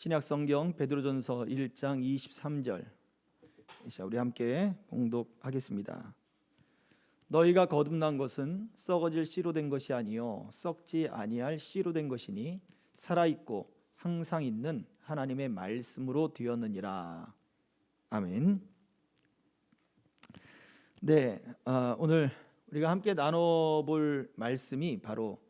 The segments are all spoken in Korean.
신약 성경 베드로전서 1장 23절. 자, 우리 함께 봉독하겠습니다. 너희가 거듭난 것은 썩어질 씨로 된 것이 아니요 썩지 아니할 씨로 된 것이니 살아있고 항상 있는 하나님의 말씀으로 되었느니라. 아멘. 네, 오늘 우리가 함께 나눠볼 말씀이 바로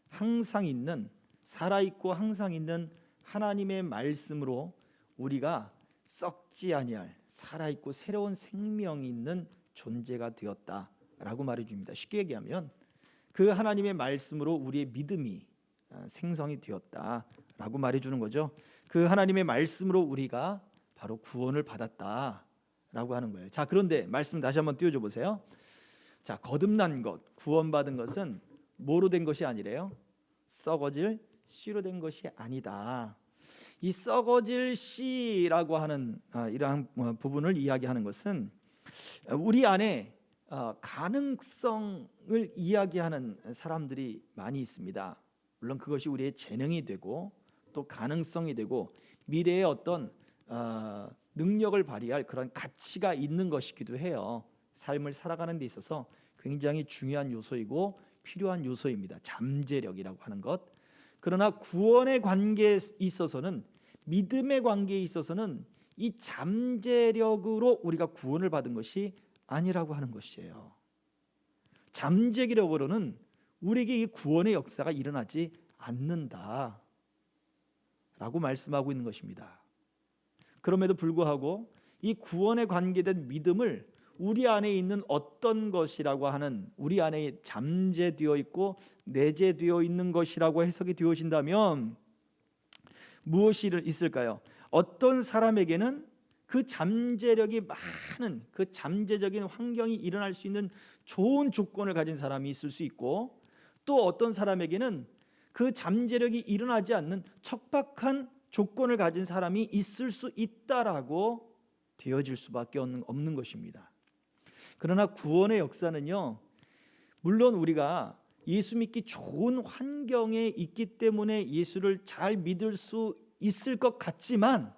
항상 있는, 살아있고 항상 있는 하나님의 말씀으로 우리가 썩지 아니할 살아있고 새로운 생명이 있는 존재가 되었다라고 말해줍니다. 쉽게 얘기하면 그 하나님의 말씀으로 우리의 믿음이 생성이 되었다라고 말해주는 거죠. 그 하나님의 말씀으로 우리가 바로 구원을 받았다라고 하는 거예요. 자, 그런데 말씀 다시 한번 띄워줘 보세요. 자, 거듭난 것, 구원받은 것은 뭐로 된 것이 아니래요? 썩어질 씨로 된 것이 아니다. 이 썩어질 씨라고 하는 이러한 부분을 이야기하는 것은 우리 안에 가능성을 이야기하는 사람들이 많이 있습니다. 물론 그것이 우리의 재능이 되고 또 가능성이 되고 미래의 어떤 능력을 발휘할 그런 가치가 있는 것이기도 해요. 삶을 살아가는 데 있어서 굉장히 중요한 요소이고 필요한 요소입니다. 잠재력이라고 하는 것. 그러나 구원의 관계에 있어서는, 믿음의 관계에 있어서는 이 잠재력으로 우리가 구원을 받은 것이 아니라고 하는 것이에요. 잠재력으로는 우리에게 이 구원의 역사가 일어나지 않는다 라고 말씀하고 있는 것입니다. 그럼에도 불구하고 이 구원에 관계된 믿음을 우리 안에 있는 어떤 것이라고 하는, 우리 안에 잠재되어 있고 내재되어 있는 것이라고 해석이 되어진다면 무엇이 있을까요? 어떤 사람에게는 그 잠재력이 많은, 그 잠재적인 환경이 일어날 수 있는 좋은 조건을 가진 사람이 있을 수 있고, 또 어떤 사람에게는 그 잠재력이 일어나지 않는 척박한 조건을 가진 사람이 있을 수 있다라고 되어질 수밖에 없는 것입니다. 그러나 구원의 역사는요, 물론 우리가 예수 믿기 좋은 환경에 있기 때문에 예수를 잘 믿을 수 있을 것 같지만,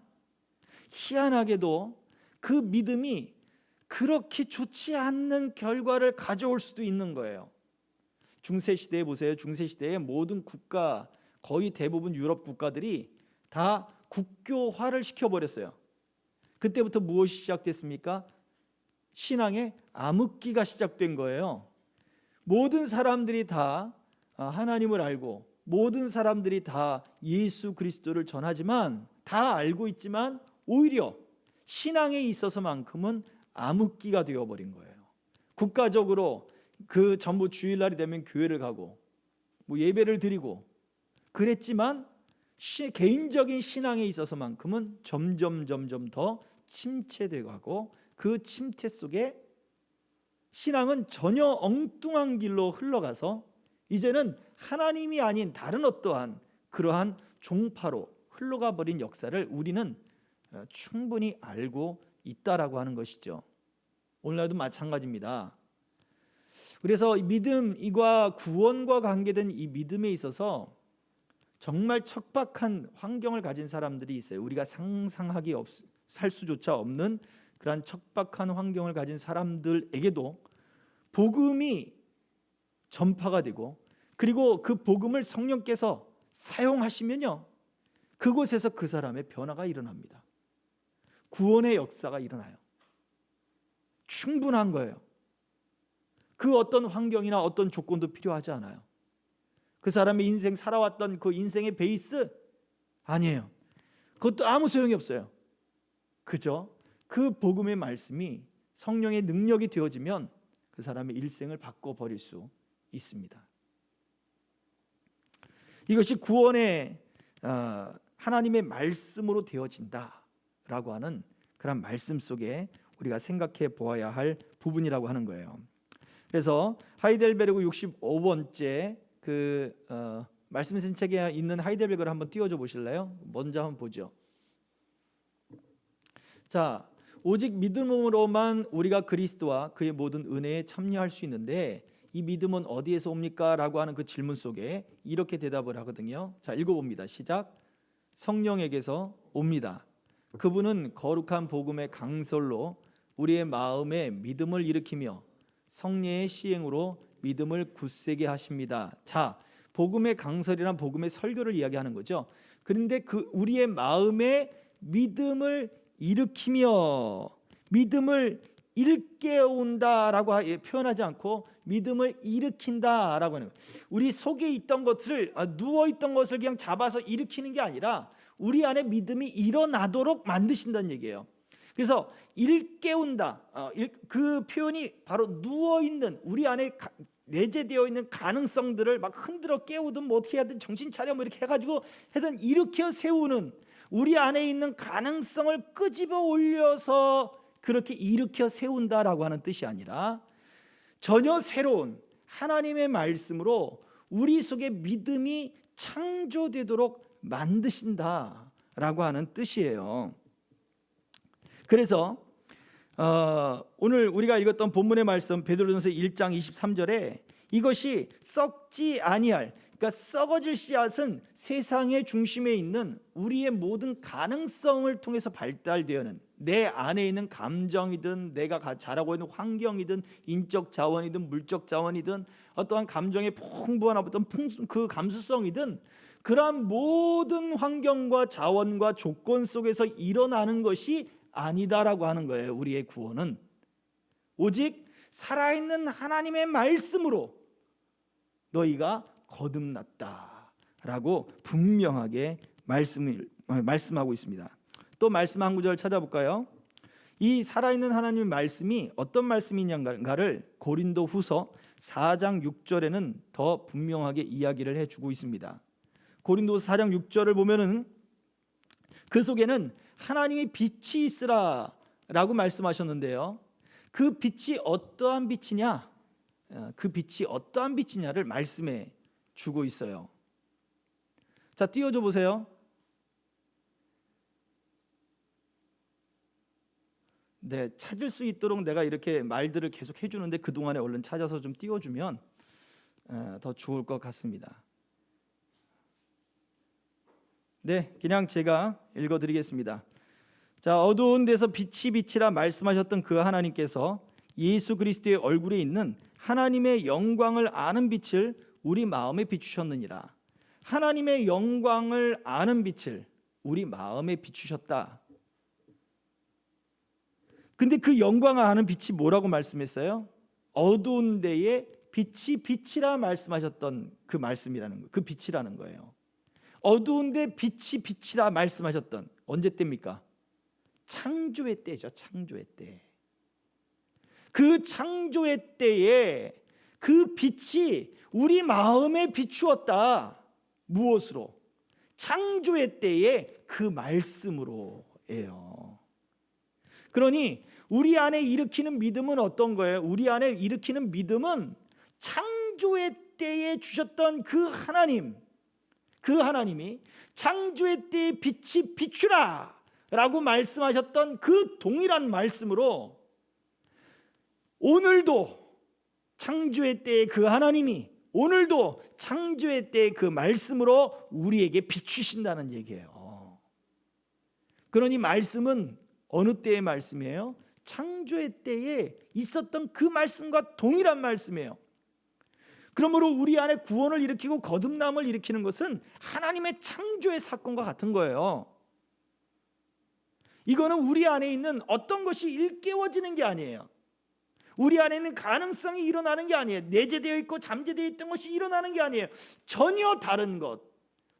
희한하게도 그 믿음이 그렇게 좋지 않는 결과를 가져올 수도 있는 거예요. 중세시대에 보세요. 중세시대에 모든 국가, 거의 대부분 유럽 국가들이 다 국교화를 시켜버렸어요. 그때부터 무엇이 시작됐습니까? 신앙의 암흑기가 시작된 거예요. 모든 사람들이 다 하나님을 알고 모든 사람들이 다 예수 그리스도를 전하지만, 다 알고 있지만 오히려 신앙에 있어서만큼은 암흑기가 되어버린 거예요. 국가적으로 그 전부 주일날이 되면 교회를 가고 예배를 드리고 그랬지만 개인적인 신앙에 있어서만큼은 점점 더 침체되고 가고, 그 침체 속에 신앙은 전혀 엉뚱한 길로 흘러가서 이제는 하나님이 아닌 다른 어떠한 그러한 종파로 흘러가 버린 역사를 우리는 충분히 알고 있다라고 하는 것이죠. 오늘날도 마찬가지입니다. 그래서 믿음과 구원과 관계된 이 믿음에 있어서 정말 척박한 환경을 가진 사람들이 있어요. 우리가 상상하기 살 수조차 없는 그러한 척박한 환경을 가진 사람들에게도 복음이 전파가 되고, 그리고 그 복음을 성령께서 사용하시면요, 그곳에서 그 사람의 변화가 일어납니다. 구원의 역사가 일어나요. 충분한 거예요. 그 어떤 환경이나 어떤 조건도 필요하지 않아요. 그 사람의 인생, 살아왔던 그 인생의 베이스 아니에요. 그것도 아무 소용이 없어요. 그죠? 그 복음의 말씀이 성령의 능력이 되어지면 그 사람의 일생을 바꿔버릴 수 있습니다. 이것이 구원의 하나님의 말씀으로 되어진다라고 하는 그런 말씀 속에 우리가 생각해 보아야 할 부분이라고 하는 거예요. 그래서 하이델베르크 65번째 그 말씀 신책에 있는 하이델베르크를 한번 띄워줘 보실래요? 먼저 한번 보죠. 자, 오직 믿음으로만 우리가 그리스도와 그의 모든 은혜에 참여할 수 있는데 이 믿음은 어디에서 옵니까? 라고 하는 그 질문 속에 이렇게 대답을 하거든요. 자, 읽어봅니다. 시작. 성령에게서 옵니다. 그분은 거룩한 복음의 강설로 우리의 마음에 믿음을 일으키며 성령의 시행으로 믿음을 굳세게 하십니다. 자, 복음의 강설이란 복음의 설교를 이야기하는 거죠. 그런데 그 우리의 마음에 믿음을 일으키며 믿음을 일깨운다라고 표현하지 않고 믿음을 일으킨다라고 하는 거예요. 우리 속에 있던 것을 누워 있던 것을 그냥 잡아서 일으키는 게 아니라 우리 안에 믿음이 일어나도록 만드신다는 얘기예요. 그래서 일깨운다, 그 표현이 바로 누워 있는 우리 안에 내재되어 있는 가능성들을 막 흔들어 깨우든 뭐 어떻게 하든 정신 차려 뭐 이렇게 해가지고 하여튼 일으켜 세우는, 우리 안에 있는 가능성을 끄집어 올려서 그렇게 일으켜 세운다라고 하는 뜻이 아니라 전혀 새로운 하나님의 말씀으로 우리 속에 믿음이 창조되도록 만드신다라고 하는 뜻이에요. 그래서 오늘 우리가 읽었던 본문의 말씀 베드로전서 1장 23절에 이것이 썩지 아니할, 그러니까 썩어질 씨앗은 세상의 중심에 있는 우리의 모든 가능성을 통해서 발달되어는 내 안에 있는 감정이든 내가 자라고 있는 환경이든 인적 자원이든 물적 자원이든 어떠한 감정의 풍부한 어떤 그 감수성이든 그러한 모든 환경과 자원과 조건 속에서 일어나는 것이 아니다라고 하는 거예요. 우리의 구원은 오직 살아있는 하나님의 말씀으로 너희가 거듭났다라고 분명하게 말씀하고 있습니다. 또 말씀 한 구절 찾아볼까요? 이 살아있는 하나님의 말씀이 어떤 말씀이냐를 고린도후서 4장 6절에는 더 분명하게 이야기를 해주고 있습니다. 고린도서 4장 6절을 보면은 그 속에는 하나님의 빛이 있으라라고 말씀하셨는데요. 그 빛이 어떠한 빛이냐? 그 빛이 어떠한 빛이냐를 말씀해 주고 있어요. 자, 띄워줘 보세요. 네, 찾을 수 있도록 내가 이렇게 말들을 계속 해주는데 그동안에 얼른 찾아서 좀 띄워주면 더 좋을 것 같습니다. 네, 그냥 제가 읽어드리겠습니다. 자, 어두운 데서 빛이 빛이라 말씀하셨던 그 하나님께서 예수 그리스도의 얼굴에 있는 하나님의 영광을 아는 빛을 우리 마음에 비추셨느니라. 하나님의 영광을 아는 빛을 우리 마음에 비추셨다. 근데 그 영광을 아는 빛이 뭐라고 말씀했어요? 어두운 데에 빛이 빛이라 말씀하셨던 그 말씀이라는 거, 그 빛이라는 거예요. 어두운 데 빛이 빛이라 말씀하셨던 언제 때입니까? 창조의 때죠. 창조의 때. 그 창조의 때에 그 빛이 우리 마음에 비추었다. 무엇으로? 창조의 때에 그 말씀으로예요. 그러니 우리 안에 일으키는 믿음은 어떤 거예요? 우리 안에 일으키는 믿음은 창조의 때에 주셨던 그 하나님, 그 하나님이 창조의 때에 빛이 비추라 라고 말씀하셨던 그 동일한 말씀으로 오늘도 창조의 때에 그 하나님이 오늘도 창조의 때의 그 말씀으로 우리에게 비추신다는 얘기예요. 그러니 말씀은 어느 때의 말씀이에요? 창조의 때에 있었던 그 말씀과 동일한 말씀이에요. 그러므로 우리 안에 구원을 일으키고 거듭남을 일으키는 것은 하나님의 창조의 사건과 같은 거예요. 이거는 우리 안에 있는 어떤 것이 일깨워지는 게 아니에요. 우리 안에 있는 가능성이 일어나는 게 아니에요. 내재되어 있고 잠재되어 있던 것이 일어나는 게 아니에요. 전혀 다른 것,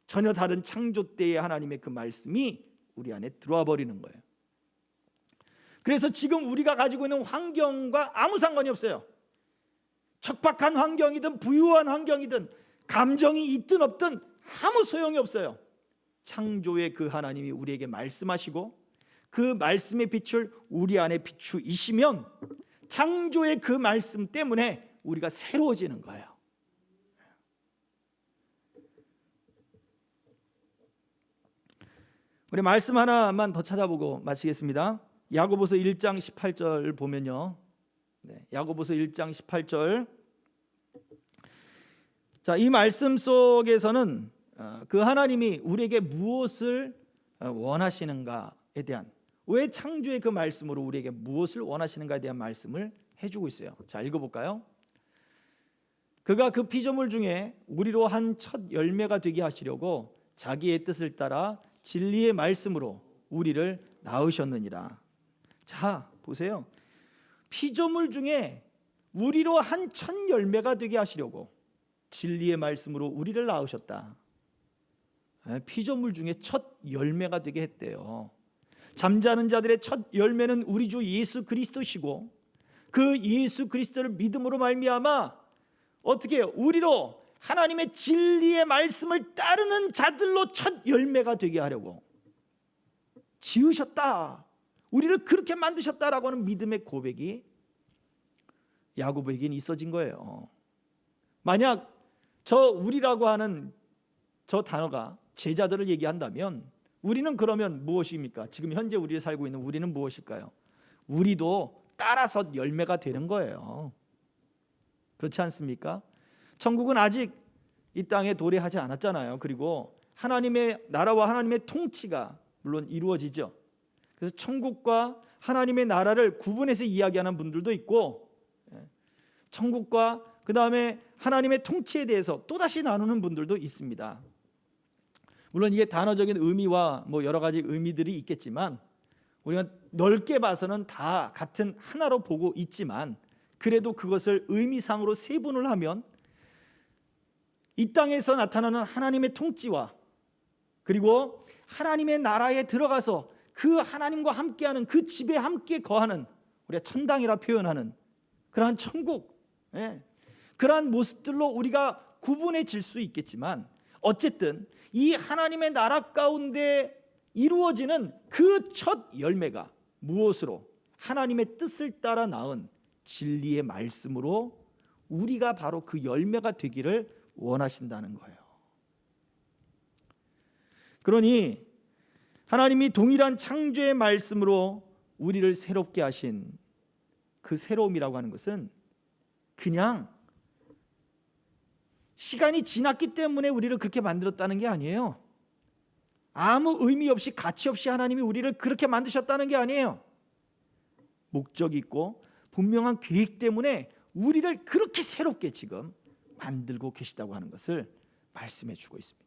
전혀 다른 창조 때의 하나님의 그 말씀이 우리 안에 들어와 버리는 거예요. 그래서 지금 우리가 가지고 있는 환경과 아무 상관이 없어요. 척박한 환경이든 부유한 환경이든 감정이 있든 없든 아무 소용이 없어요. 창조의 그 하나님이 우리에게 말씀하시고 그 말씀의 빛을 우리 안에 비추이시면 창조의 그 말씀 때문에 우리가 새로워지는 거예요. 우리 말씀 하나만 더 찾아보고 마치겠습니다. 야고보서 1장 18절 보면요. 야고보서 1장 18절. 자, 이 말씀 속에서는 그 하나님이 우리에게 무엇을 원하시는가에 대한, 왜 창조의 그 말씀으로 우리에게 무엇을 원하시는가에 대한 말씀을 해주고 있어요. 자, 읽어볼까요? 그가 그 피조물 중에 우리로 한 첫 열매가 되게 하시려고 자기의 뜻을 따라 진리의 말씀으로 우리를 낳으셨느니라. 자, 보세요. 피조물 중에 우리로 한 첫 열매가 되게 하시려고 진리의 말씀으로 우리를 낳으셨다. 피조물 중에 첫 열매가 되게 했대요. 잠자는 자들의 첫 열매는 우리 주 예수 그리스도시고, 그 예수 그리스도를 믿음으로 말미암아 어떻게 해요? 우리로 하나님의 진리의 말씀을 따르는 자들로 첫 열매가 되게 하려고 지으셨다. 우리를 그렇게 만드셨다라고 하는 믿음의 고백이 야고보에게는 있어진 거예요. 만약 저 우리라고 하는 저 단어가 제자들을 얘기한다면 우리는 그러면 무엇입니까? 지금 현재 우리를 살고 있는 우리는 무엇일까요? 우리도 따라서 열매가 되는 거예요. 그렇지 않습니까? 천국은 아직 이 땅에 도래하지 않았잖아요. 그리고 하나님의 나라와 하나님의 통치가 물론 이루어지죠. 그래서 천국과 하나님의 나라를 구분해서 이야기하는 분들도 있고, 천국과 그 다음에 하나님의 통치에 대해서 또다시 나누는 분들도 있습니다. 물론 이게 단어적인 의미와 뭐 여러 가지 의미들이 있겠지만 우리가 넓게 봐서는 다 같은 하나로 보고 있지만, 그래도 그것을 의미상으로 세분을 하면 이 땅에서 나타나는 하나님의 통치와 그리고 하나님의 나라에 들어가서 그 하나님과 함께하는, 그 집에 함께 거하는, 우리가 천당이라 표현하는 그러한 천국, 그러한 모습들로 우리가 구분해질 수 있겠지만, 어쨌든 이 하나님의 나라 가운데 이루어지는 그 첫 열매가 무엇으로? 하나님의 뜻을 따라 낳은 진리의 말씀으로 우리가 바로 그 열매가 되기를 원하신다는 거예요. 그러니 하나님이 동일한 창조의 말씀으로 우리를 새롭게 하신 그 새로움이라고 하는 것은 그냥 시간이 지났기 때문에 우리를 그렇게 만들었다는 게 아니에요. 아무 의미 없이 가치 없이 하나님이 우리를 그렇게 만드셨다는 게 아니에요. 목적이 있고 분명한 계획 때문에 우리를 그렇게 새롭게 지금 만들고 계시다고 하는 것을 말씀해 주고 있습니다.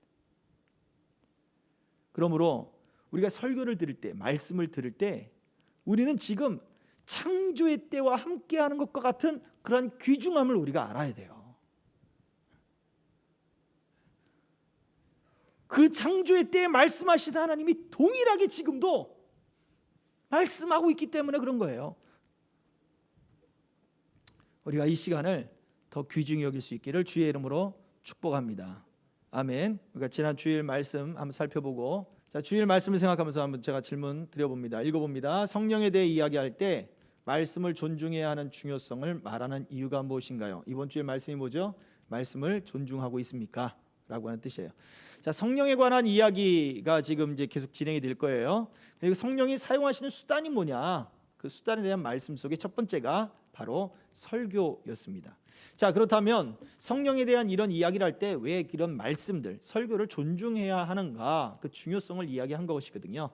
그러므로 우리가 설교를 들을 때, 말씀을 들을 때 우리는 지금 창조의 때와 함께하는 것과 같은 그런 귀중함을 우리가 알아야 돼요. 그 창조의 때에 말씀하시던 하나님이 동일하게 지금도 말씀하고 있기 때문에 그런 거예요. 우리가 이 시간을 더 귀중히 여길 수 있기를 주의 이름으로 축복합니다. 아멘. 우리가 지난 주일 말씀 한번 살펴보고, 자, 주일 말씀을 생각하면서 한번 제가 질문 드려봅니다. 읽어봅니다. 성령에 대해 이야기할 때 말씀을 존중해야 하는 중요성을 말하는 이유가 무엇인가요? 이번 주일 말씀이 뭐죠? 말씀을 존중하고 있습니까? 라고 하는 뜻이에요. 자, 성령에 관한 이야기가 지금 이제 계속 진행이 될 거예요. 그리고 성령이 사용하시는 수단이 뭐냐? 그 수단에 대한 말씀 속에 첫 번째가 바로 설교였습니다. 자, 그렇다면 성령에 대한 이런 이야기를 할 때 왜 이런 말씀들, 설교를 존중해야 하는가? 그 중요성을 이야기한 것이거든요.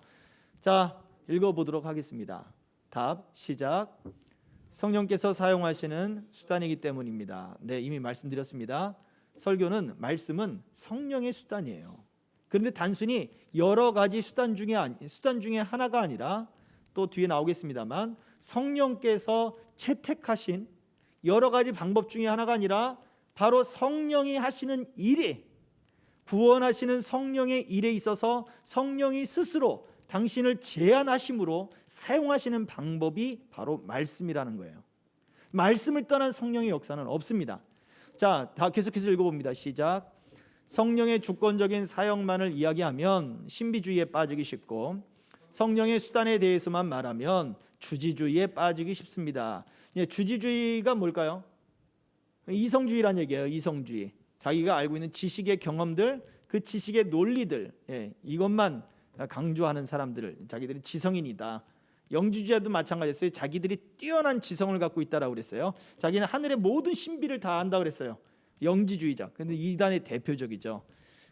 자, 읽어보도록 하겠습니다. 답, 시작. 성령께서 사용하시는 수단이기 때문입니다. 네, 이미 말씀드렸습니다. 설교는, 말씀은 성령의 수단이에요. 그런데 단순히 여러 가지 수단 중에 하나가 아니라, 또 뒤에 나오겠습니다만, 성령께서 채택하신 여러 가지 방법 중에 하나가 아니라 바로 성령이 하시는 일에, 구원하시는 성령의 일에 있어서 성령이 스스로 당신을 제안하심으로 사용하시는 방법이 바로 말씀이라는 거예요. 말씀을 떠난 성령의 역사는 없습니다. 자, 다 계속해서 읽어봅니다. 시작. 성령의 주권적인 사역만을 이야기하면 신비주의에 빠지기 쉽고, 성령의 수단에 대해서만 말하면 주지주의에 빠지기 쉽습니다. 주지주의가 뭘까요? 이성주의란 얘기예요. 이성주의. 자기가 알고 있는 지식의 경험들, 그 지식의 논리들, 이것만 강조하는 사람들을 자기들이 지성인이다. 영주주의도 마찬가지였어요. 자기들이 뛰어난 지성을 갖고 있다라고 그랬어요. 자기는 하늘의 모든 신비를 다 안다 그랬어요. 영지주의자. 근데 이단의 대표적이죠.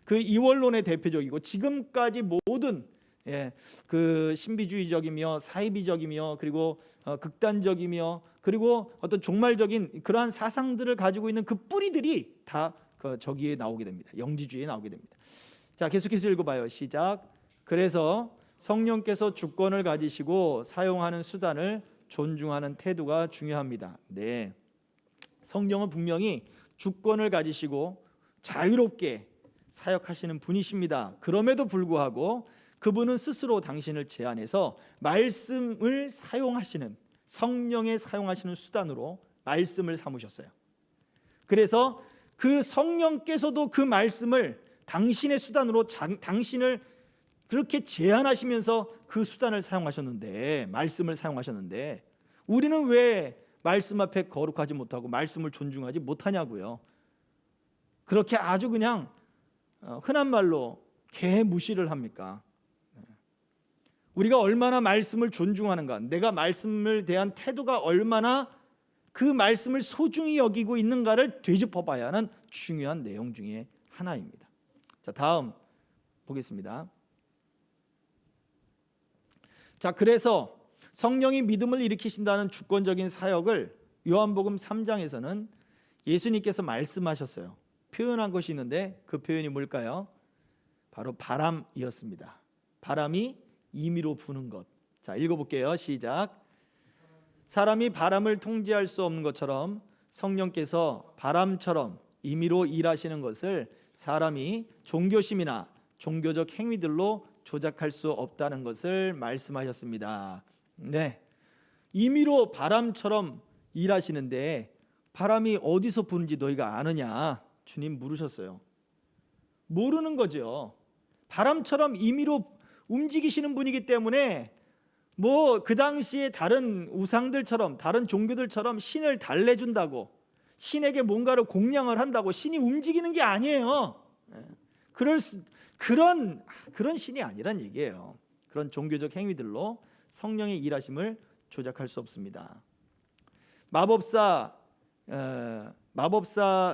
그 이원론의 대표적이고 지금까지 모든 그 신비주의적이며 사이비적이며 그리고 극단적이며 그리고 어떤 종말적인 그러한 사상들을 가지고 있는 그 뿌리들이 다 저기에 나오게 됩니다. 영지주의에 나오게 됩니다. 자, 계속해서 읽어봐요. 시작. 그래서 성령께서 주권을 가지시고 사용하는 수단을 존중하는 태도가 중요합니다. 네, 성령은 분명히 주권을 가지시고 자유롭게 사역하시는 분이십니다. 그럼에도 불구하고 그분은 스스로 당신을 제안해서 말씀을 사용하시는, 성령의 사용하시는 수단으로 말씀을 삼으셨어요. 그래서 그 성령께서도 그 말씀을 당신의 수단으로 당신을 그렇게 제안하시면서 그 수단을 사용하셨는데, 말씀을 사용하셨는데 우리는 왜 말씀 앞에 거룩하지 못하고 말씀을 존중하지 못하냐고요. 그렇게 아주 그냥 흔한 말로 개무시를 합니까? 우리가 얼마나 말씀을 존중하는가, 내가 말씀을 대한 태도가 얼마나 그 말씀을 소중히 여기고 있는가를 되짚어 봐야 하는 중요한 내용 중에 하나입니다. 자, 다음 보겠습니다. 자, 그래서 성령이 믿음을 일으키신다는 주권적인 사역을 요한복음 3장에서는 예수님께서 말씀하셨어요. 표현한 것이 있는데 그 표현이 뭘까요? 바로 바람이었습니다. 바람이 임의로 부는 것. 자, 읽어볼게요. 시작. 사람이 바람을 통제할 수 없는 것처럼 성령께서 바람처럼 임의로 일하시는 것을 사람이 종교심이나 종교적 행위들로 조작할 수 없다는 것을 말씀하셨습니다. 네, 임의로 바람처럼 일하시는데 바람이 어디서 부는지 너희가 아느냐? 주님 물으셨어요. 모르는 거죠. 바람처럼 임의로 움직이시는 분이기 때문에 뭐 그 당시에 다른 우상들처럼 다른 종교들처럼 신을 달래준다고, 신에게 뭔가를 공양을 한다고 신이 움직이는 게 아니에요. 그런 신이 아니란 얘기예요. 그런 종교적 행위들로 성령의 일하심을 조작할 수 없습니다. 마법사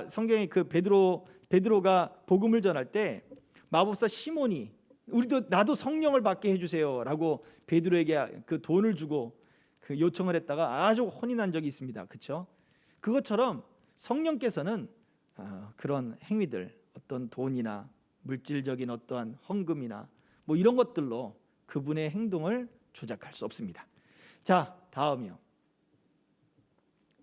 성경에 그 베드로가 복음을 전할 때 마법사 시몬이 나도 성령을 받게 해주세요라고 베드로에게 그 돈을 주고 그 요청을 했다가 아주 혼이 난 적이 있습니다. 그렇죠? 그것처럼 성령께서는 그런 행위들, 어떤 돈이나 물질적인 어떠한 헌금이나 뭐 이런 것들로 그분의 행동을 조작할 수 없습니다. 자, 다음이요.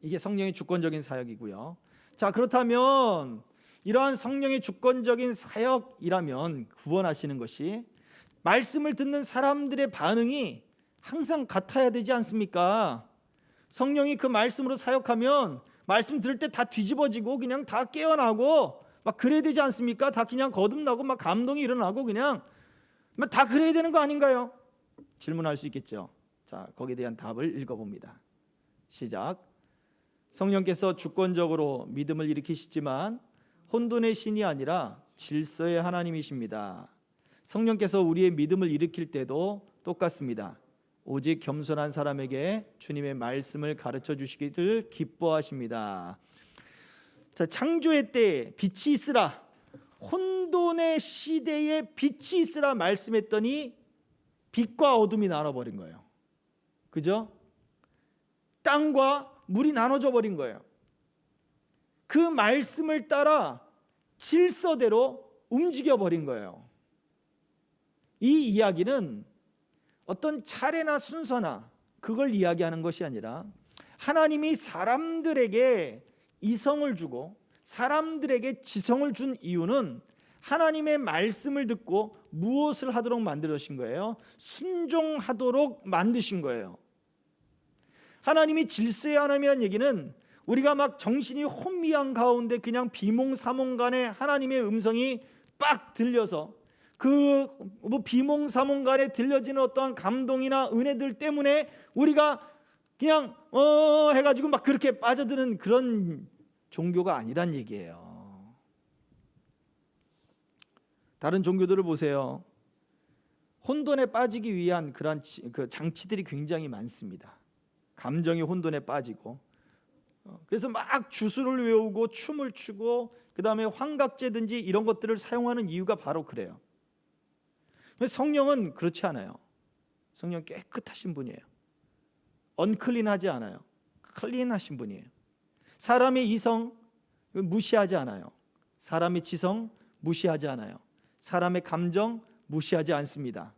이게 성령의 주권적인 사역이고요. 자, 그렇다면 이러한 성령의 주권적인 사역이라면 구원하시는 것이 말씀을 듣는 사람들의 반응이 항상 같아야 되지 않습니까? 성령이 그 말씀으로 사역하면 말씀 들을 때 다 뒤집어지고 그냥 다 깨어나고 막 그래야 되지 않습니까? 다 그냥 거듭나고 막 감동이 일어나고 그냥 다 그래야 되는 거 아닌가요? 질문할 수 있겠죠. 자, 거기에 대한 답을 읽어봅니다. 시작. 성령께서 주권적으로 믿음을 일으키시지만 혼돈의 신이 아니라 질서의 하나님이십니다. 성령께서 우리의 믿음을 일으킬 때도 똑같습니다. 오직 겸손한 사람에게 주님의 말씀을 가르쳐 주시기를 기뻐하십니다. 자, 창조의 때에 빛이 있으라, 혼돈의 시대에 빛이 있으라 말씀했더니 빛과 어둠이 나눠버린 거예요. 그죠? 땅과 물이 나눠져 버린 거예요. 그 말씀을 따라 질서대로 움직여 버린 거예요. 이 이야기는 어떤 차례나 순서나 그걸 이야기하는 것이 아니라 하나님이 사람들에게 이성을 주고 사람들에게 지성을 준 이유는 하나님의 말씀을 듣고 무엇을 하도록 만들으신 거예요? 순종하도록 만드신 거예요. 하나님이 질서의 하나님이라는 얘기는 우리가 막 정신이 혼미한 가운데 그냥 비몽사몽간에 하나님의 음성이 빡 들려서 그 비몽사몽간에 들려지는 어떠한 감동이나 은혜들 때문에 우리가 그냥 해가지고 막 그렇게 빠져드는 그런 종교가 아니란 얘기예요. 다른 종교들을 보세요. 혼돈에 빠지기 위한 그런 그 장치들이 굉장히 많습니다. 감정이 혼돈에 빠지고 그래서 막 주술을 외우고 춤을 추고 그다음에 환각제든지 이런 것들을 사용하는 이유가 바로 그래요. 성령은 그렇지 않아요. 성령 깨끗하신 분이에요. 언클린하지 않아요. 클린하신 분이에요. 사람의 이성 무시하지 않아요. 사람의 지성 무시하지 않아요. 사람의 감정 무시하지 않습니다.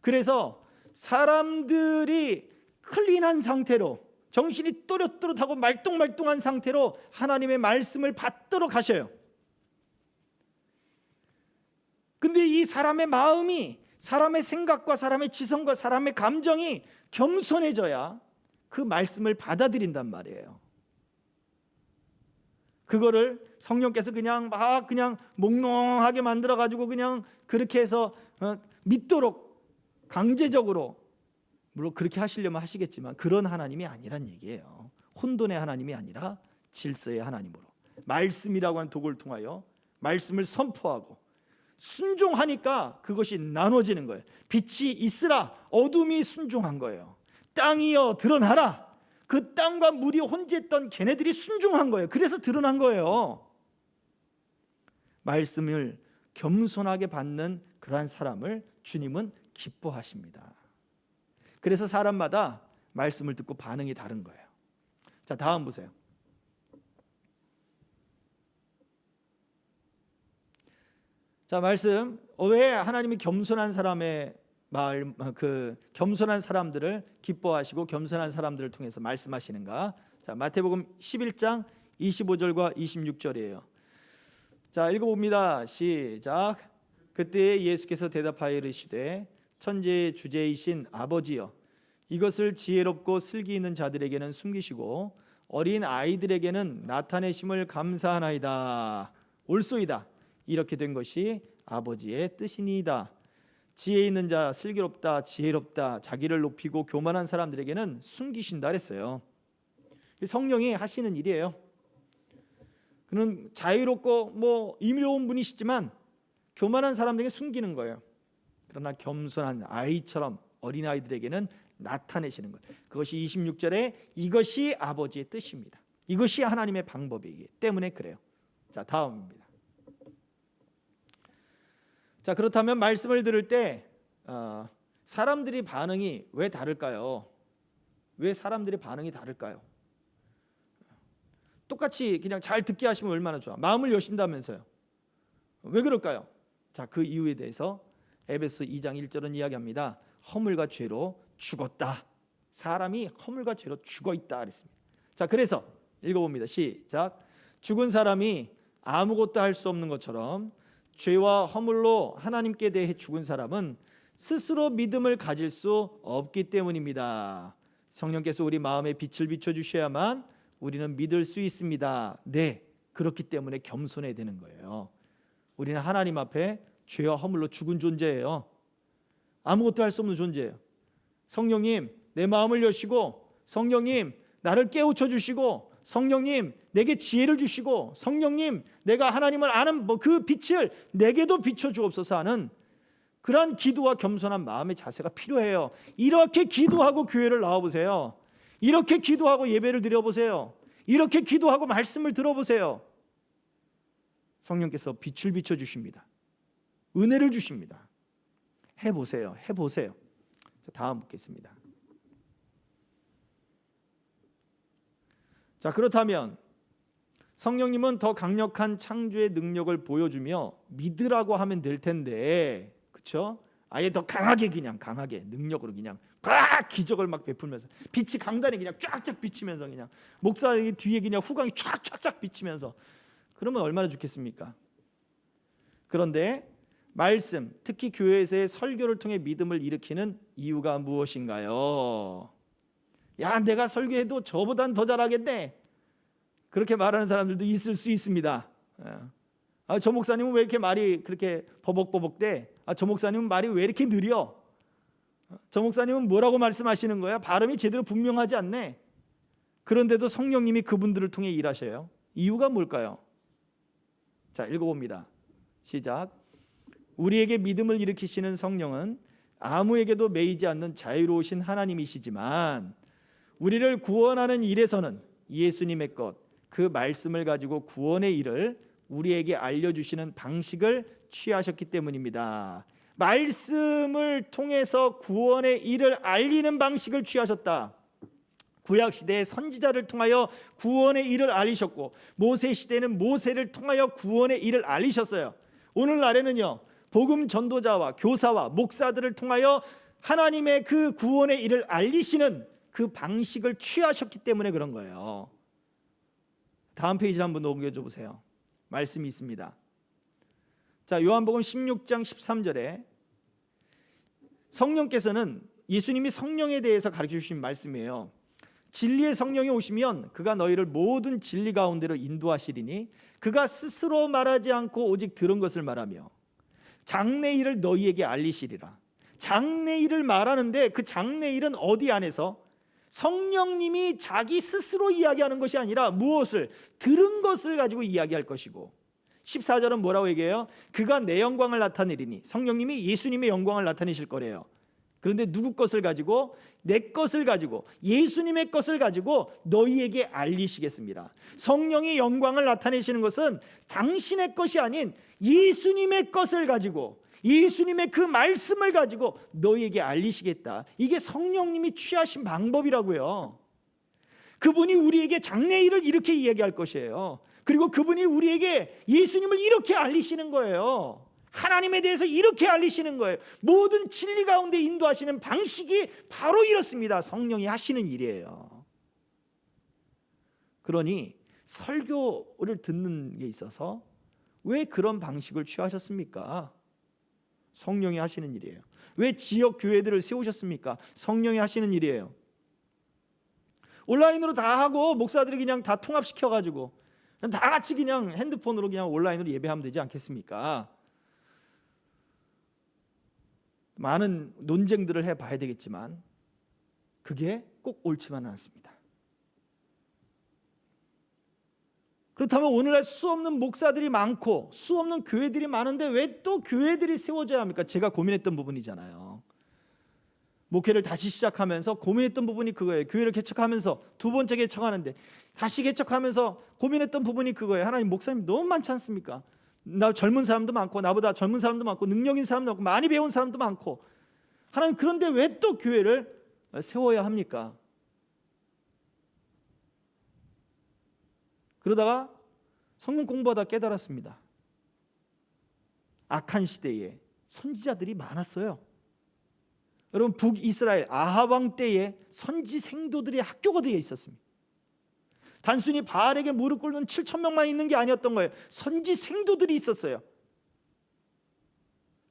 그래서 사람들이 클린한 상태로, 정신이 또렷또렷하고 말똥말똥한 상태로 하나님의 말씀을 받들어 가셔요. 근데 이 사람의 마음이, 사람의 생각과 사람의 지성과 사람의 감정이 겸손해져야 그 말씀을 받아들인단 말이에요. 그거를 성령께서 그냥 몽롱하게 만들어 가지고 그냥 그렇게 해서 믿도록 강제적으로, 물론 그렇게 하시려면 하시겠지만 그런 하나님이 아니란 얘기예요. 혼돈의 하나님이 아니라 질서의 하나님으로 말씀이라고 하는 도구를 통하여 말씀을 선포하고 순종하니까 그것이 나눠지는 거예요. 빛이 있으라, 어둠이 순종한 거예요. 땅이여 드러나라, 그 땅과 물이 혼재했던 걔네들이 순종한 거예요. 그래서 드러난 거예요. 말씀을 겸손하게 받는 그러한 사람을 주님은 기뻐하십니다. 그래서 사람마다 말씀을 듣고 반응이 다른 거예요. 자, 다음 보세요. 자, 말씀, 왜 하나님이 겸손한 사람의 겸손한 사람들을 기뻐하시고 겸손한 사람들을 통해서 말씀하시는가? 자, 마태복음 11장 25절과 26절이에요. 자, 읽어봅니다. 시작. 그때 예수께서 대답하여 이르시되 천지의 주제이신 아버지여, 이것을 지혜롭고 슬기 있는 자들에게는 숨기시고 어린 아이들에게는 나타내심을 감사하나이다. 옳소이다. 이렇게 된 것이 아버지의 뜻이니이다. 지혜 있는 자, 슬기롭다, 지혜롭다, 자기를 높이고 교만한 사람들에게는 숨기신다 그랬어요. 성령이 하시는 일이에요. 그는 자유롭고 임의로운 분이시지만 교만한 사람들에게 숨기는 거예요. 그러나 겸손한 아이처럼 어린아이들에게는 나타내시는 거예요. 그것이 26절에 이것이 아버지의 뜻입니다. 이것이 하나님의 방법이기 때문에 그래요. 자, 다음입니다. 자, 그렇다면 말씀을 들을 때 사람들이 반응이 왜 다를까요? 왜 사람들의 반응이 다를까요? 똑같이 그냥 잘 듣게 하시면 얼마나 좋아. 마음을 여신다면서요. 왜 그럴까요? 자, 그 이유에 대해서 에베소 2장 1절은 이야기합니다. 허물과 죄로 죽었다. 사람이 허물과 죄로 죽어 있다 그랬습니다. 자, 그래서 읽어봅니다. 시작. 죽은 사람이 아무것도 할 수 없는 것처럼 죄와 허물로 하나님께 대해 죽은 사람은 스스로 믿음을 가질 수 없기 때문입니다. 성령께서 우리 마음에 빛을 비춰주셔야만 우리는 믿을 수 있습니다. 네, 그렇기 때문에 겸손해야 되는 거예요. 우리는 하나님 앞에 죄와 허물로 죽은 존재예요. 아무것도 할 수 없는 존재예요. 성령님, 내 마음을 여시고, 성령님, 나를 깨우쳐 주시고, 성령님, 내게 지혜를 주시고, 성령님, 내가 하나님을 아는 그 빛을 내게도 비춰주옵소서 하는 그러한 기도와 겸손한 마음의 자세가 필요해요. 이렇게 기도하고 교회를 나와보세요. 이렇게 기도하고 예배를 드려보세요. 이렇게 기도하고 말씀을 들어보세요. 성령께서 빛을 비춰주십니다. 은혜를 주십니다. 해보세요. 해보세요. 자, 다음 보겠습니다. 자, 그렇다면 성령님은 더 강력한 창조의 능력을 보여주며 믿으라고 하면 될 텐데, 그렇죠? 아예 더 강하게, 그냥 강하게 능력으로 그냥 꽉 기적을 막 베풀면서 빛이 강단에 그냥 쫙쫙 비치면서 그냥 목사 뒤에 그냥 후광이 쫙쫙쫙 비치면서, 그러면 얼마나 좋겠습니까? 그런데 말씀, 특히 교회에서의 설교를 통해 믿음을 일으키는 이유가 무엇인가요? 야, 내가 설교해도 저보단 더 잘하겠네, 그렇게 말하는 사람들도 있을 수 있습니다. 저 목사님은 왜 이렇게 말이 그렇게 버벅버벅대? 저 목사님은 말이 왜 이렇게 느려? 저 목사님은 뭐라고 말씀하시는 거야? 발음이 제대로 분명하지 않네. 그런데도 성령님이 그분들을 통해 일하셔요. 이유가 뭘까요? 자, 읽어봅니다. 시작. 우리에게 믿음을 일으키시는 성령은 아무에게도 매이지 않는 자유로우신 하나님이시지만 우리를 구원하는 일에서는 예수님의 것, 그 말씀을 가지고 구원의 일을 우리에게 알려주시는 방식을 취하셨기 때문입니다. 말씀을 통해서 구원의 일을 알리는 방식을 취하셨다. 구약시대의 선지자를 통하여 구원의 일을 알리셨고, 모세시대는 모세를 통하여 구원의 일을 알리셨어요. 오늘날에는요, 복음 전도자와 교사와 목사들을 통하여 하나님의 그 구원의 일을 알리시는 그 방식을 취하셨기 때문에 그런 거예요. 다음 페이지 한번 넘겨줘 보세요. 말씀이 있습니다. 자, 요한복음 16장 13절에 성령께서는, 예수님이 성령에 대해서 가르쳐 주신 말씀이에요. 진리의 성령이 오시면 그가 너희를 모든 진리 가운데로 인도하시리니 그가 스스로 말하지 않고 오직 들은 것을 말하며 장래일을 너희에게 알리시리라. 장래일을 말하는데 그 장래일은 어디 안에서? 성령님이 자기 스스로 이야기하는 것이 아니라 무엇을? 들은 것을 가지고 이야기할 것이고, 14절은 뭐라고 얘기해요? 그가 내 영광을 나타내리니, 성령님이 예수님의 영광을 나타내실 거래요. 그런데 누구 것을 가지고? 내 것을 가지고, 예수님의 것을 가지고 너희에게 알리시겠습니다. 성령이 영광을 나타내시는 것은 당신의 것이 아닌 예수님의 것을 가지고, 예수님의 그 말씀을 가지고 너희에게 알리시겠다. 이게 성령님이 취하신 방법이라고요. 그분이 우리에게 장래일을 이렇게 이야기할 것이에요. 그리고 그분이 우리에게 예수님을 이렇게 알리시는 거예요. 하나님에 대해서 이렇게 알리시는 거예요. 모든 진리 가운데 인도하시는 방식이 바로 이렇습니다. 성령이 하시는 일이에요. 그러니 설교를 듣는 게 있어서 왜 그런 방식을 취하셨습니까? 성령이 하시는 일이에요. 왜 지역 교회들을 세우셨습니까? 성령이 하시는 일이에요. 온라인으로 다 하고 목사들이 그냥 다 통합시켜가지고 다 같이 그냥 핸드폰으로 그냥 온라인으로 예배하면 되지 않겠습니까? 많은 논쟁들을 해봐야 되겠지만 그게 꼭 옳지만은 않습니다. 그렇다면 오늘날 수없는 목사들이 많고 수없는 교회들이 많은데 왜 또 교회들이 세워져야 합니까? 제가 고민했던 부분이잖아요. 목회를 다시 시작하면서 고민했던 부분이 그거예요. 교회를 개척하면서 두 번째 개척하는데 다시 개척하면서 고민했던 부분이 그거예요. 하나님, 목사님 너무 많지 않습니까? 나 젊은 사람도 많고 나보다 젊은 사람도 많고 능력인 사람도 많고 많이 배운 사람도 많고, 하나님 그런데 왜 또 교회를 세워야 합니까? 그러다가 성경 공부하다 깨달았습니다. 악한 시대에 선지자들이 많았어요. 여러분, 북이스라엘 아합 왕 때에 선지 생도들의 학교가 되어 있었습니다. 단순히 바알에게 무릎 꿇는 7,000명만 있는 게 아니었던 거예요. 선지 생도들이 있었어요.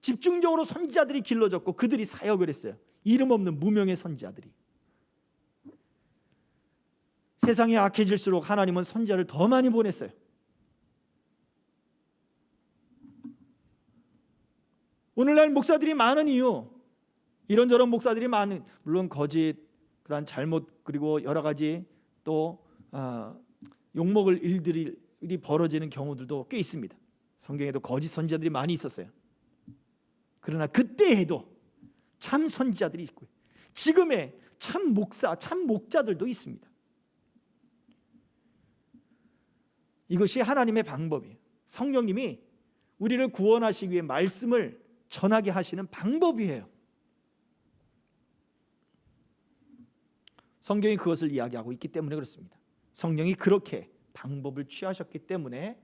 집중적으로 선지자들이 길러졌고 그들이 사역을 했어요. 이름 없는 무명의 선지자들이. 세상이 악해질수록 하나님은 선지자를 더 많이 보냈어요. 오늘날 목사들이 많은 이유, 이런저런 목사들이 많은, 물론 거짓, 그런 잘못, 그리고 여러 가지 또 욕먹을 일들이 벌어지는 경우들도 꽤 있습니다. 성경에도 거짓 선지자들이 많이 있었어요. 그러나 그때에도 참 선지자들이 있고요. 지금의 참 목사, 참 목자들도 있습니다. 이것이 하나님의 방법이에요. 성령님이 우리를 구원하시기 위해 말씀을 전하게 하시는 방법이에요. 성경이 그것을 이야기하고 있기 때문에 그렇습니다. 성령이 그렇게 방법을 취하셨기 때문에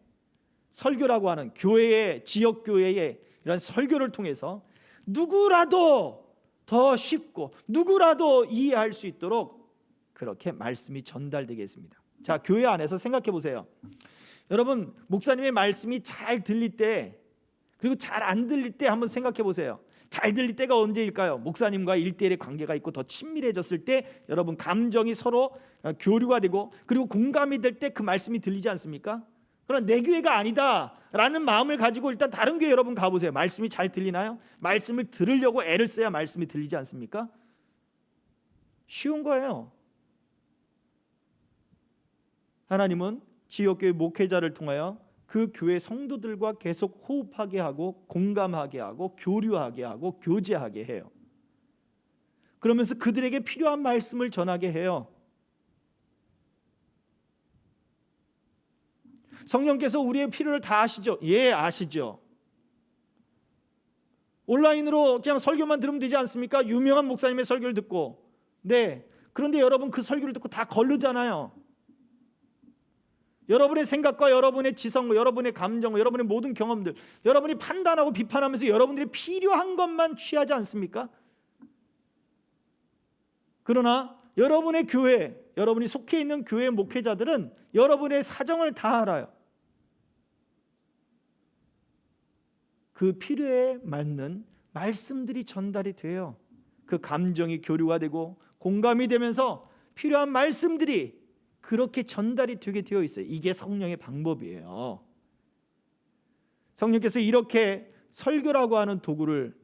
설교라고 하는 교회의, 지역 교회의 이런 설교를 통해서 누구라도 더 쉽고 누구라도 이해할 수 있도록 그렇게 말씀이 전달되게 했습니다. 자, 교회 안에서 생각해 보세요. 여러분, 목사님의 말씀이 잘 들릴 때, 그리고 잘 안 들릴 때 한번 생각해 보세요. 잘 들릴 때가 언제일까요? 목사님과 1대1의 관계가 있고 더 친밀해졌을 때 여러분 감정이 서로 교류가 되고 그리고 공감이 될 때 그 말씀이 들리지 않습니까? 그러나 내 교회가 아니다라는 마음을 가지고 일단 다른 교회 여러분 가보세요. 말씀이 잘 들리나요? 말씀을 들으려고 애를 써야 말씀이 들리지 않습니까? 쉬운 거예요. 하나님은 지역교회 목회자를 통하여 그 교회 성도들과 계속 호흡하게 하고 공감하게 하고 교류하게 하고 교제하게 해요. 그러면서 그들에게 필요한 말씀을 전하게 해요. 성령께서 우리의 필요를 다 아시죠? 예, 아시죠. 온라인으로 그냥 설교만 들으면 되지 않습니까? 유명한 목사님의 설교를 듣고. 네. 그런데 여러분 그 설교를 듣고 다 거르잖아요. 여러분의 생각과 여러분의 지성과 여러분의 감정과 여러분의 모든 경험들, 여러분이 판단하고 비판하면서 여러분들이 필요한 것만 취하지 않습니까? 그러나 여러분의 교회, 여러분이 속해 있는 교회 목회자들은 여러분의 사정을 다 알아요. 그 필요에 맞는 말씀들이 전달이 돼요. 그 감정이 교류가 되고 공감이 되면서 필요한 말씀들이 그렇게 전달이 되게 되어 있어요. 이게 성령의 방법이에요. 성령께서 이렇게 설교라고 하는 도구를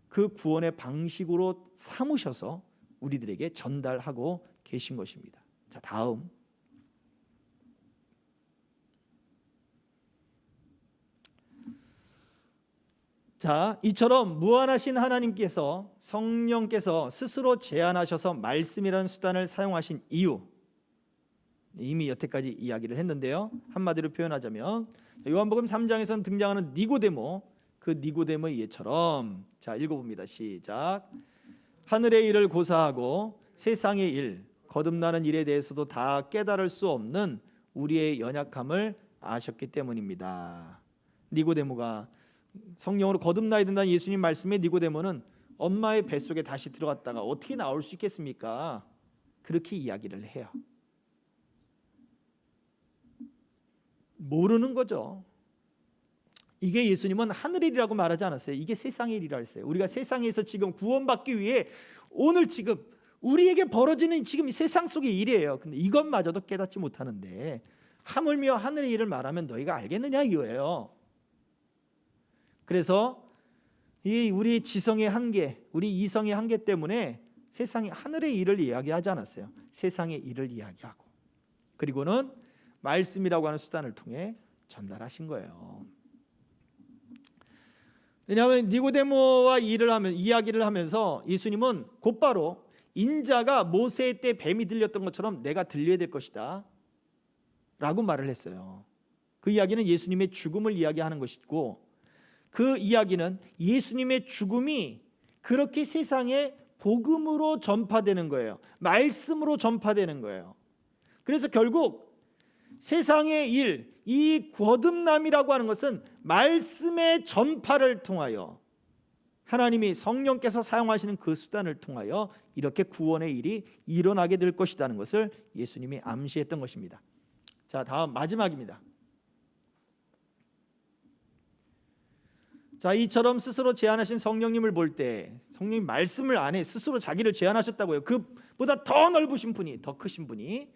그 구원의 방식으로 삼으셔서 우리들에게 전달하고 계신 것입니다. 자, 다음. 자, 이처럼 무한하신 하나님께서 성령께서 스스로 제안하셔서 말씀이라는 수단을 사용하신 이유, 이미 여태까지 이야기를 했는데요. 한마디로 표현하자면 요한복음 3장에서는 등장하는 니고데모, 그 니고데모의 예처럼, 자, 읽어봅니다. 시작. 하늘의 일을 고사하고 세상의 일, 거듭나는 일에 대해서도 다 깨달을 수 없는 우리의 연약함을 아셨기 때문입니다. 니고데모가 성령으로 거듭나야 된다는 예수님 말씀에 니고데모는 엄마의 뱃속에 다시 들어갔다가 어떻게 나올 수 있겠습니까? 그렇게 이야기를 해요. 모르는 거죠. 이게 예수님은 하늘의 일이라고 말하지 않았어요. 이게 세상의 일이라 했어요. 우리가 세상에서 지금 구원받기 위해 오늘 지금 우리에게 벌어지는 지금 이 세상 속의 일이에요. 근데 이것마저도 깨닫지 못하는데 하물며 하늘의 일을 말하면 너희가 알겠느냐 이거예요. 그래서 이 우리 지성의 한계, 우리 이성의 한계 때문에 세상의 하늘의 일을 이야기하지 않았어요. 세상의 일을 이야기하고, 그리고는 말씀이라고 하는 수단을 통해 전달하신 거예요. 왜냐하면 니고데모와 이야기를 하면서 예수님은 곧바로 인자가 모세 때 뱀이 들렸던 것처럼 내가 들려야 될 것이다 라고 말을 했어요. 그 이야기는 예수님의 죽음을 이야기하는 것이고, 그 이야기는 예수님의 죽음이 그렇게 세상에 복음으로 전파되는 거예요. 말씀으로 전파되는 거예요. 그래서 결국 세상의 일, 이 거듭남이라고 하는 것은 말씀의 전파를 통하여 하나님이 성령께서 사용하시는 그 수단을 통하여 이렇게 구원의 일이 일어나게 될 것이라는 것을 예수님이 암시했던 것입니다. 자, 다음 마지막입니다. 자, 이처럼 스스로 제안하신 성령님을 볼 때 성령님 말씀을 안 해 스스로 자기를 제안하셨다고요. 그보다 더 넓으신 분이, 더 크신 분이,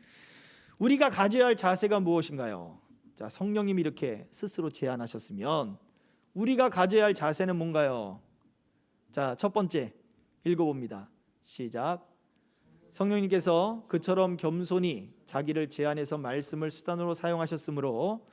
우리가 가져야 할 자세가 무엇인가요? 자, 성령님이 이렇게 스스로 제안하셨으면 우리가 가져야 할 자세는 뭔가요? 자, 첫 번째 읽어봅니다. 시작. 성령님께서 그처럼 겸손히 자기를 제안해서 말씀을 수단으로 사용하셨으므로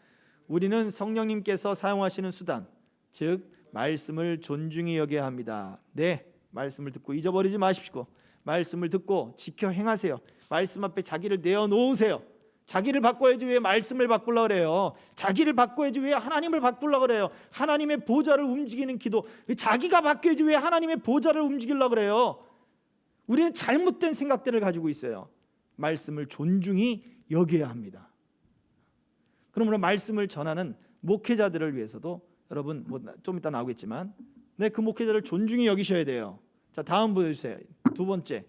우리는 성령님께서 사용하시는 수단, 즉 말씀을 존중히 여겨야 합니다. 네, 말씀을 듣고 잊어버리지 마십시오. 말씀을 듣고 지켜 행하세요. 말씀 앞에 자기를 내어놓으세요. 자기를 바꿔야지 왜 말씀을 바꾸려고 그래요? 자기를 바꿔야지 왜 하나님을 바꾸려고 그래요? 하나님의 보좌를 움직이는 기도, 자기가 바뀌어야지 왜 하나님의 보좌를 움직이려고 그래요? 우리는 잘못된 생각들을 가지고 있어요. 말씀을 존중히 여겨야 합니다. 그러므로 말씀을 전하는 목회자들을 위해서도 여러분 좀 이따 나오겠지만 네, 그 목회자를 존중히 여기셔야 돼요. 자, 다음 보여주세요. 두 번째,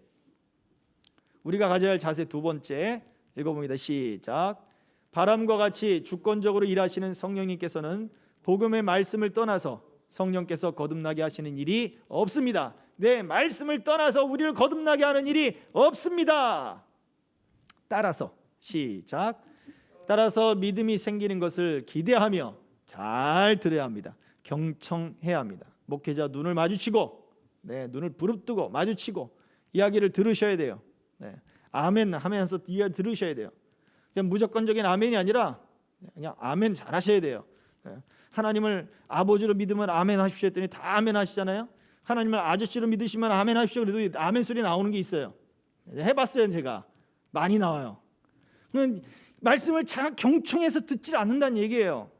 우리가 가져야 할 자세 두 번째 읽어봅니다. 시작. 바람과 같이 주권적으로 일하시는 성령님께서는 복음의 말씀을 떠나서 성령께서 거듭나게 하시는 일이 없습니다. 네, 말씀을 떠나서 우리를 거듭나게 하는 일이 없습니다. 따라서 시작. 따라서 믿음이 생기는 것을 기대하며 잘 들어야 합니다. 경청해야 합니다. 목회자 눈을 마주치고, 네, 눈을 부릅뜨고 마주치고 이야기를 들으셔야 돼요. 네, 아멘 하면서 들으셔야 돼요. 그냥 무조건적인 아멘이 아니라 그냥 아멘 잘하셔야 돼요. 네, 하나님을 아버지로 믿으면 아멘 하십시오 했더니 다 아멘 하시잖아요. 하나님을 아저씨로 믿으시면 아멘 하십시오 그래도 아멘 소리 나오는 게 있어요. 해봤어요. 제가 많이 나와요. 말씀을 경청해서 듣질 않는다는 얘기예요.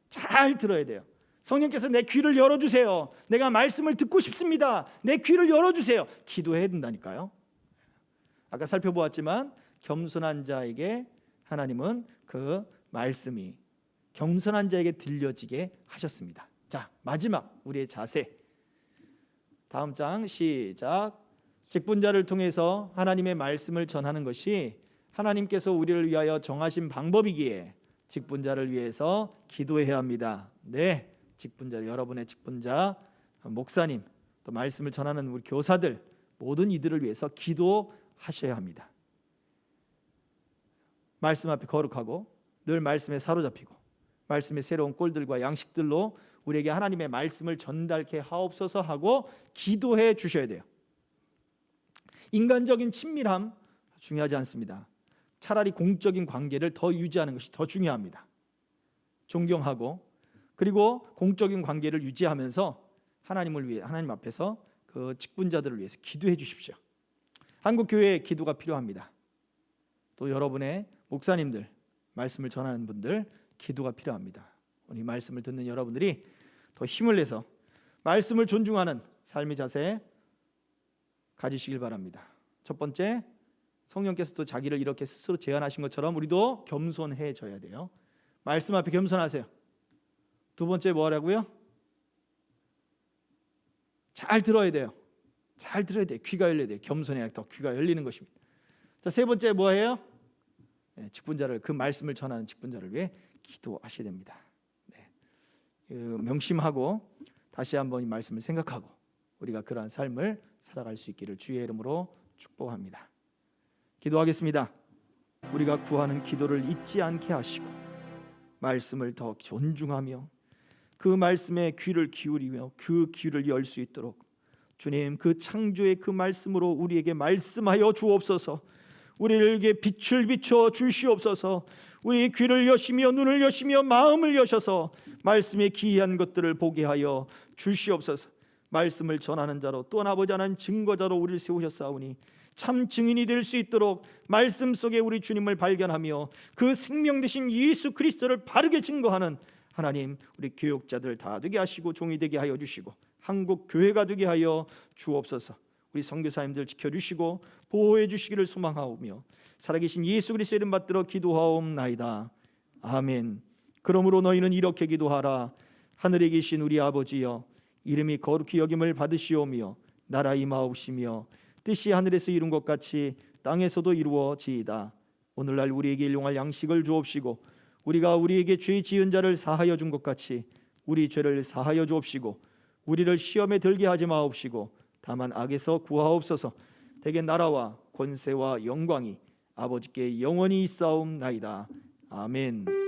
잘 들어야 돼요. 성령께서 내 귀를 열어주세요. 내가 말씀을 듣고 싶습니다. 내 귀를 열어주세야 기도해야 된다니까요. 아까 살펴보았지만 겸손한 자에게 하나님은 그 말씀이 겸손한 자에게 들려지게 하셨습니다. 자, 마지막 우리의 자세. 다음 장 시작. 직분자를 통해서 하나님의 말씀을 전하는 것이 하나님께서 우리를 위하여 정하신 방법이기에 직분자를 위해서 기도해야 합니다. 네, 직분자, 여러분의 직분자, 목사님, 또 말씀을 전하는 우리 교사들, 모든 이들을 위해서 기도하셔야 합니다. 말씀 앞에 거룩하고 늘 말씀에 사로잡히고 말씀의 새로운 꼴들과 양식들로 우리에게 하나님의 말씀을 전달케 하옵소서 하고 기도해 주셔야 돼요. 인간적인 친밀함 중요하지 않습니다. 차라리 공적인 관계를 더 유지하는 것이 더 중요합니다. 존경하고 그리고 공적인 관계를 유지하면서 하나님을 위해 하나님 앞에서 그 직분자들을 위해서 기도해 주십시오. 한국 교회에 기도가 필요합니다. 또 여러분의 목사님들, 말씀을 전하는 분들 기도가 필요합니다. 오늘 말씀을 듣는 여러분들이 더 힘을 내서 말씀을 존중하는 삶의 자세 가지시길 바랍니다. 첫 번째, 성령께서도 자기를 이렇게 스스로 제안하신 것처럼 우리도 겸손해져야 돼요. 말씀 앞에 겸손하세요. 두 번째 뭐라고요? 잘 들어야 돼요. 잘 들어야 돼요. 귀가 열려야 돼요. 겸손해야 더 귀가 열리는 것입니다. 자, 세 번째 뭐예요? 네, 직분자를, 그 말씀을 전하는 직분자를 위해 기도하셔야 됩니다. 네, 명심하고 다시 한번 이 말씀을 생각하고 우리가 그러한 삶을 살아갈 수 있기를 주의 이름으로 축복합니다. 기도하겠습니다. 우리가 구하는 기도를 잊지 않게 하시고 말씀을 더 존중하며 그 말씀에 귀를 기울이며 그 귀를 열 수 있도록 주님, 그 창조의 그 말씀으로 우리에게 말씀하여 주옵소서. 우리에게 빛을 비춰 주시옵소서. 우리 귀를 여시며 눈을 여시며 마음을 여셔서 말씀의 기이한 것들을 보게 하여 주시옵소서. 말씀을 전하는 자로 떠나보지 않은 증거자로 우리를 세우셨사오니 참 증인이 될 수 있도록 말씀 속에 우리 주님을 발견하며 그 생명 되신 예수 그리스도를 바르게 증거하는 하나님, 우리 교육자들 다 되게 하시고 종이 되게 하여 주시고 한국 교회가 되게 하여 주옵소서. 우리 선교사님들 지켜주시고 보호해 주시기를 소망하오며 살아계신 예수 그리스도의 이름 받들어 기도하옵나이다. 아멘. 그러므로 너희는 이렇게 기도하라. 하늘에 계신 우리 아버지여, 이름이 거룩히 여김을 받으시오며 나라 임하옵시며 뜻이 하늘에서 이룬 것 같이 땅에서도 이루어지이다. 오늘날 우리에게 일용할 양식을 주옵시고 우리가 우리에게 죄 지은 자를 사하여 준 것 같이 우리 죄를 사하여 주옵시고 우리를 시험에 들게 하지 마옵시고 다만 악에서 구하옵소서. 대개 나라와 권세와 영광이 아버지께 영원히 있사옵나이다. 아멘.